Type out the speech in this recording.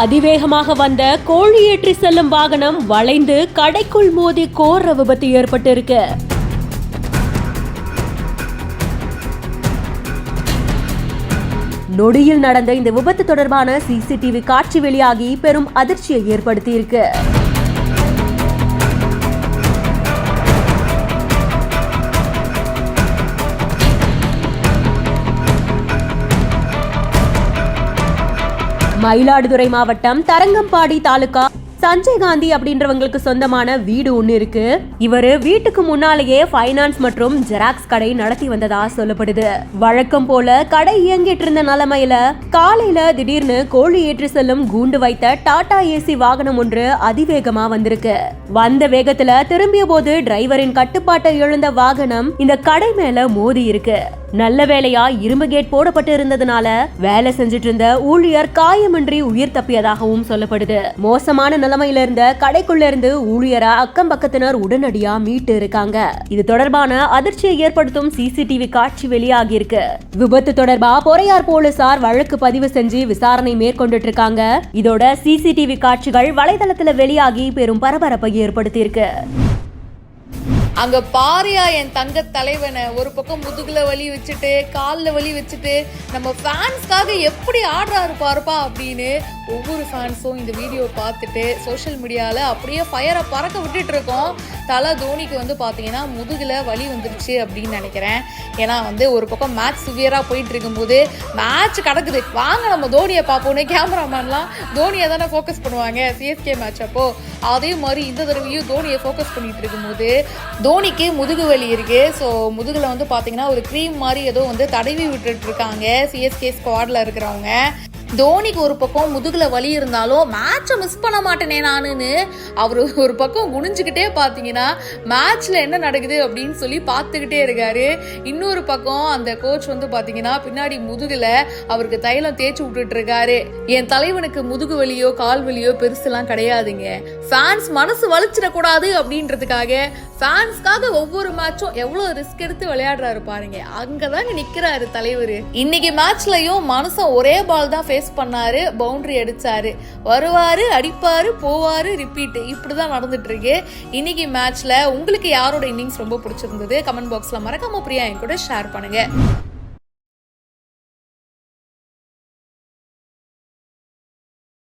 அதிவேகமாக வந்த கோழி ஏற்றி செல்லும் வாகனம் வளைந்து கடைக்குள் மோதி கோர விபத்து ஏற்பட்டிருக்கு. நொடியில் நடந்த இந்த விபத்து தொடர்பான சிசிடிவி காட்சி வெளியாகி பெரும் அதிர்ச்சியை ஏற்படுத்தியிருக்கு. மயிலாடுதுறை மாவட்டம் தரங்கம்பாடி தாலுகா சஞ்சய் காந்தி அப்படின்றவங்களுக்கு சொந்தமான வீடு ஒண்ணு இருக்கு. இவரு வீட்டுக்கு முன்னாலேயே பைனான்ஸ் மற்றும் ஜெராக்ஸ் கடை நடத்தி வந்ததா சொல்லப்படுது. வழக்கம் போல கடை இயங்கிட்டு இருந்த நிலைமையில காலையில திடீர்னு கோழி ஏற்றி செல்லும் கூண்டு வைத்த டாடா ஏசி வாகனம் ஒன்று அதிவேகமா வந்திருக்கு. வந்த வேகத்துல திரும்பிய போது டிரைவரின் கட்டுப்பாட்டை இழந்த வாகனம் இந்த கடை மேல மோதி இருக்கு. நல்ல வேலையா இரும்பு கேட் போடப்பட்டு இருந்ததுனால வேலை செஞ்சிட்டு இருந்த ஊழியர் காயமின்றி உயிர் தப்பியதாகவும் சொல்லப்படுது. மோசமான நிலைமையில இருந்த கடைக்குள்ள இருந்து ஊழியரை அக்கம் பக்கத்தினர் உடனடியா மீட்டு இருக்காங்க. இது தொடர்பான அதிர்ச்சியை ஏற்படுத்தும் சிசிடிவி காட்சி வெளியாகி இருக்கு. விபத்து தொடர்பா பொறையார் போலீசார் வழக்கு பதிவு செஞ்சு விசாரணை மேற்கொண்டுட்டு இருக்காங்க. இதோட சிசிடிவி காட்சிகள் வலைதளத்துல வெளியாகி பெரும் பரபரப்பை ஏற்படுத்தி இருக்கு. அங்க பாரியா என் தங்க தலைவனை ஒரு பக்கம் முதுகுல வலி வச்சுட்டு காலில் வலி வச்சுட்டு நம்ம ஃபேன்ஸ்க்காக எப்படி ஆடுறாரு பாருப்பா அப்படின்னு ஒவ்வொரு ஃபேன்ஸும் இந்த வீடியோ பார்த்துட்டு சோஷியல் மீடியாவில் அப்படியே ஃபயரை பறக்க விட்டுட்டு இருக்கோம். தலை தோனிக்கு வந்து பார்த்தீங்கன்னா முதுகில் வலி வந்துருச்சு அப்படின்னு நினைக்கிறேன். ஏன்னா வந்து ஒரு பக்கம் மேட்ச் சிவியராக போயிட்டு இருக்கும்போது மேட்ச் கிடக்குது, வாங்க நம்ம தோனியை பார்ப்போன்னு கேமராமேன்லாம் தோனியை தானே ஃபோக்கஸ் பண்ணுவாங்க சிஎஸ்கே மேட்ச் அப்போ. அதே மாதிரி இந்த தடவையும் தோனியை ஃபோக்கஸ் பண்ணிட்டு இருக்கும்போது தோனிக்கு முதுகு வலி இருக்கு. ஸோ முதுகில் வந்து பார்த்தீங்கன்னா ஒரு க்ரீம் மாதிரி ஏதோ வந்து தடவி விட்டுட்டு இருக்காங்க சிஎஸ்கே ஸ்குவாடில் இருக்கிறவங்க. தோனிக்கு ஒரு பக்கம் முதுகுல வலி இருந்தாலும் மேட்சை மிஸ் பண்ண மாட்டேனே நானுன்னு அவர் ஒரு பக்கம் குனிஞ்சுக்கிட்டே பார்த்தீங்கன்னா மேட்ச்ல என்ன நடக்குது அப்படின்னு சொல்லி பார்த்துக்கிட்டே இருக்காரு. இன்னொரு பக்கம் அந்த கோச் வந்து பார்த்தீங்கன்னா பின்னாடி முதுகுல அவருக்கு தைலம் தேய்ச்சி விட்டுட்டு இருக்காரு. என் தலைவனுக்கு முதுகு வலியோ கால் வலியோ பெருசுலாம் கிடையாதுங்க. ஃபேன்ஸ் மனசு வலிச்சிடக்கூடாது அப்படின்றதுக்காக ஃபேன்ஸ்க்காக ஒவ்வொரு மேட்சும் எவ்வளோ ரிஸ்க் எடுத்து விளையாடுறாரு பாருங்க. அங்கதாங்க நிக்கிறாரு தலைவர். இன்னைக்கு மேட்ச்லயும் மனுஷன் ஒரே பால் தான் பண்ணாரு, பவுண்டரி அடிச்சாரு, வருவாரு அடிப்பாரு போவாரு ரிப்பீட், இப்படிதான் நடந்துட்டு இருக்கு இன்னைக்கு மேட்ச்ல. உங்களுக்கு யாரோட இன்னிங்ஸ் ரொம்ப பிடிச்சிருந்தது கமெண்ட் பாக்ஸ்ல மறக்காம பிரியா என் கூட ஷேர் பண்ணுங்க.